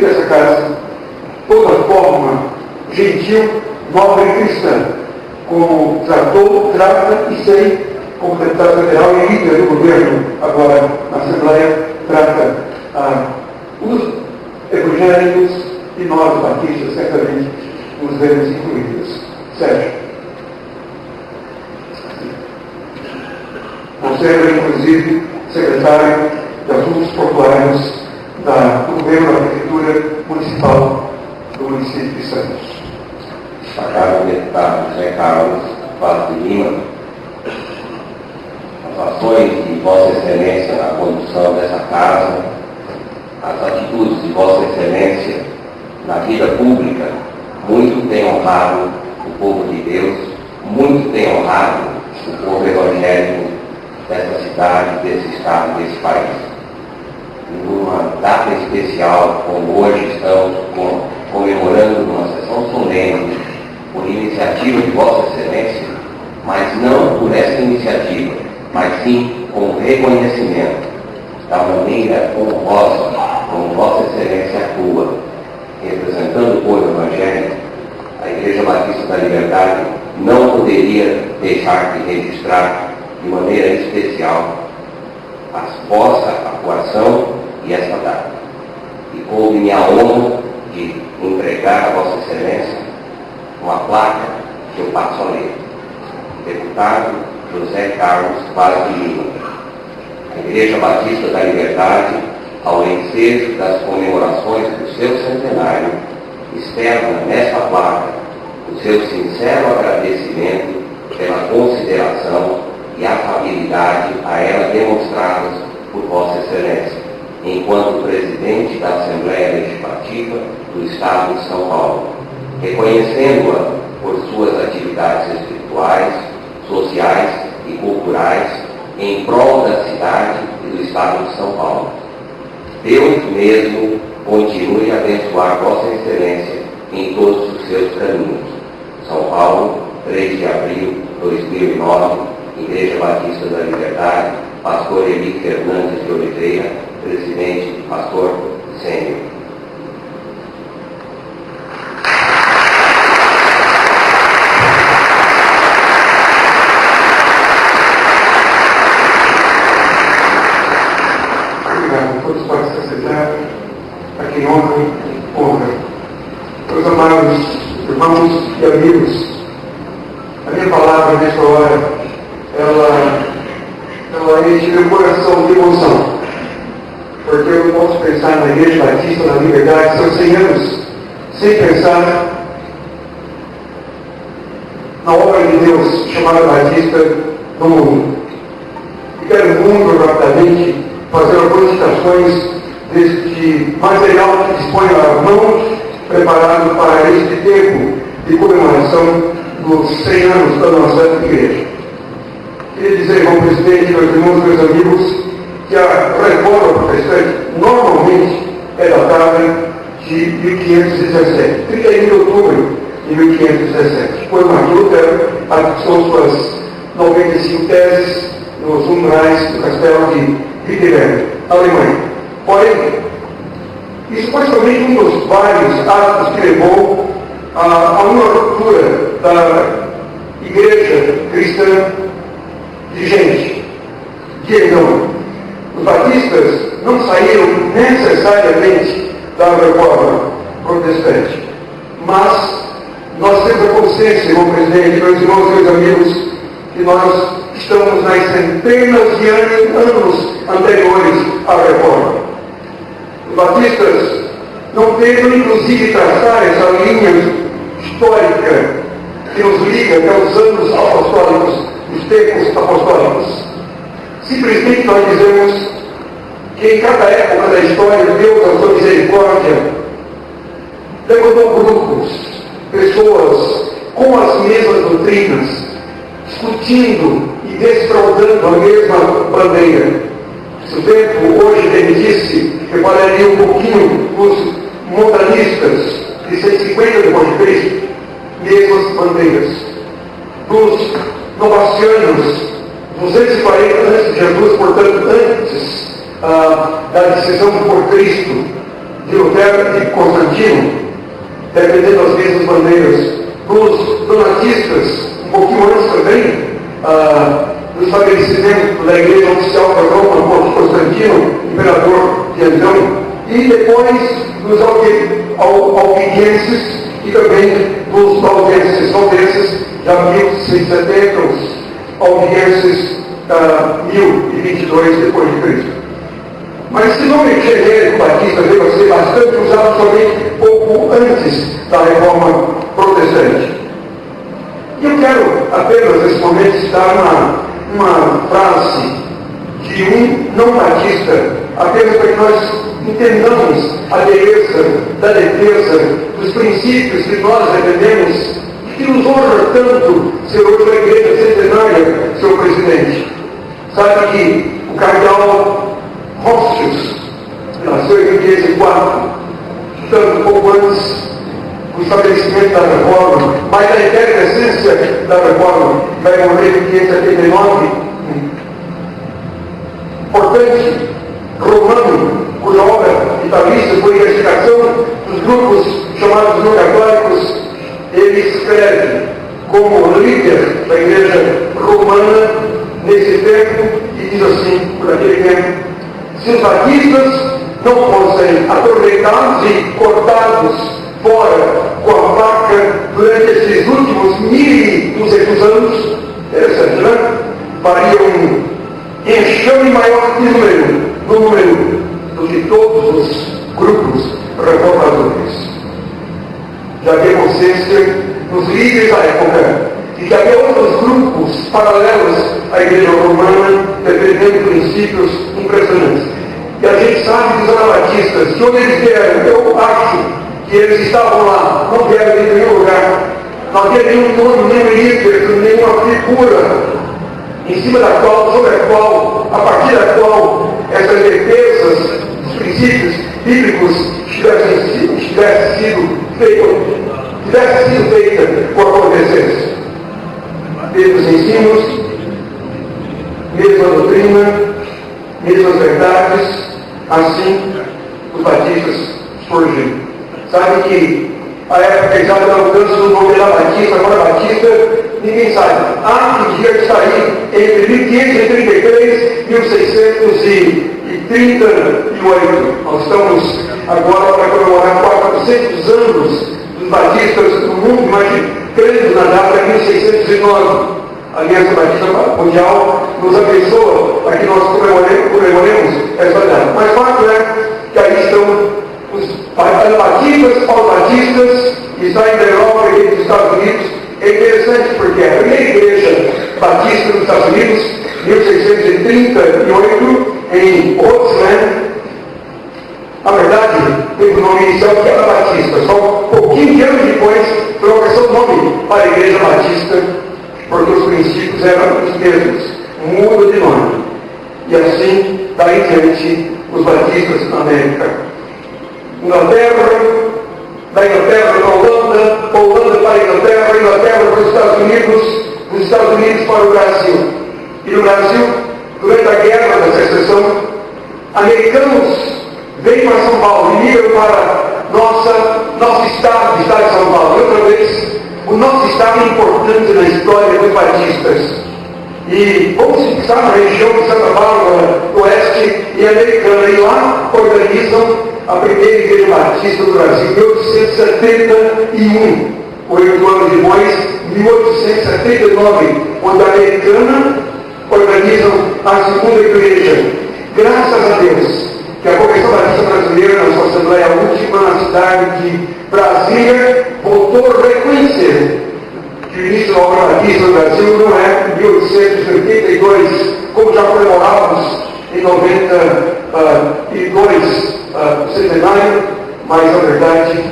dessa casa toda forma gentil, nobre e cristã, como tratou, trata e sei, como deputado federal e líder do governo, agora na Assembleia, trata os evangélicos e nós, batistas, certamente, nos vemos incluídos. Sérgio. Você era, inclusive, secretário de Assuntos Populares do governo da Prefeitura Municipal do município de Santos. Destacado deputado José Carlos Vaz de Lima, as ações de Vossa Excelência na condução dessa casa, as atitudes de Vossa Excelência na vida pública, muito tem honrado o povo de Deus, muito tem honrado o povo evangélico dessa cidade, desse estado, desse país. E numa data especial, como hoje estamos comemorando uma sessão solene, por iniciativa de Vossa Excelência, mas não por essa iniciativa, mas sim com reconhecimento da maneira como Vossa Excelência atua, representando o povo evangélico. A Igreja Batista da Liberdade não poderia deixar de registrar de maneira especial a vossa atuação e esta data. E coube-me a honra de entregar a Vossa Excelência uma placa que eu passo a ler. Deputado José Carlos Vaz de Lima. A Igreja Batista da Liberdade, ao ensejo das comemorações do seu centenário, externa nesta placa o seu sincero agradecimento pela consideração e afabilidade a ela demonstradas por Vossa Excelência, enquanto presidente da Assembleia Legislativa do Estado de São Paulo, reconhecendo-a por suas atividades espirituais, sociais e culturais em prol da cidade e do Estado de São Paulo. Deus mesmo continue a abençoar Vossa Excelência em todos os seus caminhos. São Paulo, 3 de abril de 2009, Igreja Batista da Liberdade, Pastor Eli Fernandes de Oliveira, presidente, pastor sênior. Obrigado a todos os participantes, a quem honra. Meus amados irmãos e amigos, a minha palavra nesta hora, ela enche meu coração de emoção, porque eu não posso pensar na Igreja Batista da Liberdade, são 100 anos, sem pensar na obra de Deus chamada Batista no mundo. E quero muito rapidamente fazer algumas citações deste material que dispõe a mãos preparado para este tempo de comemoração dos 100 anos da nossa igreja. Queria dizer, irmão presidente, meus irmãos, meus amigos, que a reforma protestante normalmente é datada de 1517, 31 de outubro de 1517, quando Martim Lutero fixou suas 95 teses nos umbrais do castelo de Wittenberg, Alemanha. Porém, isso foi somente um dos vários atos que levou a uma ruptura da igreja cristã vigente. Não, os batistas não saíram necessariamente da reforma protestante, mas nós temos a consciência, irmão presidente, meus irmãos e meus amigos, que nós estamos nas centenas de anos anteriores à reforma. Os batistas não tentam, inclusive, traçar essa linha histórica que nos liga até os anos apostólicos, os tempos apostólicos. Simplesmente nós dizemos que em cada época da história, Deus, a sua misericórdia, levantou grupos, pessoas com as mesmas doutrinas, discutindo e desfraudando a mesma bandeira. Se o tempo hoje permitisse, eu falaria um pouquinho dos montanistas de 150 depois de Cristo, mesmas bandeiras. Dos novacianos, 240 antes de Jesus, portanto, antes da decisão por Cristo, de Lutero e de Constantino, defendendo as mesmas bandeiras. Os donatistas, um pouquinho antes também, no estabelecimento da Igreja Oficial de Roma, por Constantino, imperador de então, e depois dos albigenses e também dos valdenses, já 1670, os albigenses 1022 depois de Cristo. Mas esse nome genérico batista veio a ser bastante usado somente pouco antes da Reforma Protestante. E eu quero apenas nesse momento citar uma frase de um não batista, apenas para que nós entendamos a beleza da defesa dos princípios que nós defendemos e que nos honra tanto ser hoje a Igreja Centenária, seu presidente. Sabe que o cardeal Rothschild nasceu em 1504, tanto pouco antes do estabelecimento da reforma, mas a essência da reforma vai morrer em 1579. Importante, romano, cuja obra vitalícia foi a investigação dos grupos chamados não católicos, ele escreve como líder da Igreja Romana nesse tempo e diz assim, por aquele tempo: se os batistas não fossem atormentados e cortados fora com a faca durante esses últimos 1200 anos, interessante, né? Faria um enxame maior no número do que todos os grupos reformadores. Já havia consciência nos líderes da época de que havia outros grupos paralelos à Igreja Romana defendendo princípios impressionantes. E a gente sabe dos anabatistas que onde eles vieram, eu acho que eles estavam lá, não vieram de nenhum lugar, não havia nenhum nome, nenhum líder, nenhuma figura em cima da qual, sobre a qual, a partir da qual essas defesas dos princípios bíblicos tivessem sido feitas por acontecer. Mesmos ensinos, mesma doutrina, mesmas verdades, assim os batistas surgiram. Sabe que a época exata da mudança do nome da Batista, agora Batista, ninguém sabe. Há que dia que sair entre 1533 e 1638. Nós estamos agora para comemorar 400 anos dos batistas no mundo, imagine, crendo na data de 1609. A Aliança Batista Mundial nos abençoa para que nós comemoremos essa data. Mas o fato é que aí estão os anabatistas, paulo-batistas, que saem da Europa e dos Estados Unidos. É interessante porque a primeira igreja batista nos Estados Unidos, 1638, em Oakland, na verdade, teve o nome inicial que era Batista. Só um pouquinho de anos depois, trocou o nome para a Igreja Batista, porque os princípios eram os mesmos. Muda de nome. E assim, daí em diante, os batistas na América. Da Inglaterra para a Holanda para a Inglaterra para os Estados Unidos, dos Estados Unidos para o Brasil. E no Brasil, durante a Guerra da Secessão, americanos vêm para São Paulo e migram para nosso estado de São Paulo. E outra vez, o nosso estado é importante na história dos batistas. E vamos se fixar na região de Santa Bárbara, Oeste e Americana, e lá organizam a primeira igreja batista do Brasil, 1871, 8 anos depois, 1879, onde a Americana organizam a segunda igreja. Graças a Deus, que a Convenção Batista Brasileira, na sua Assembleia última na cidade de Brasília, voltou a reconhecer que o início da obra batista no Brasil não é 1882, como já comemorávamos em 92, o centenário, mas na verdade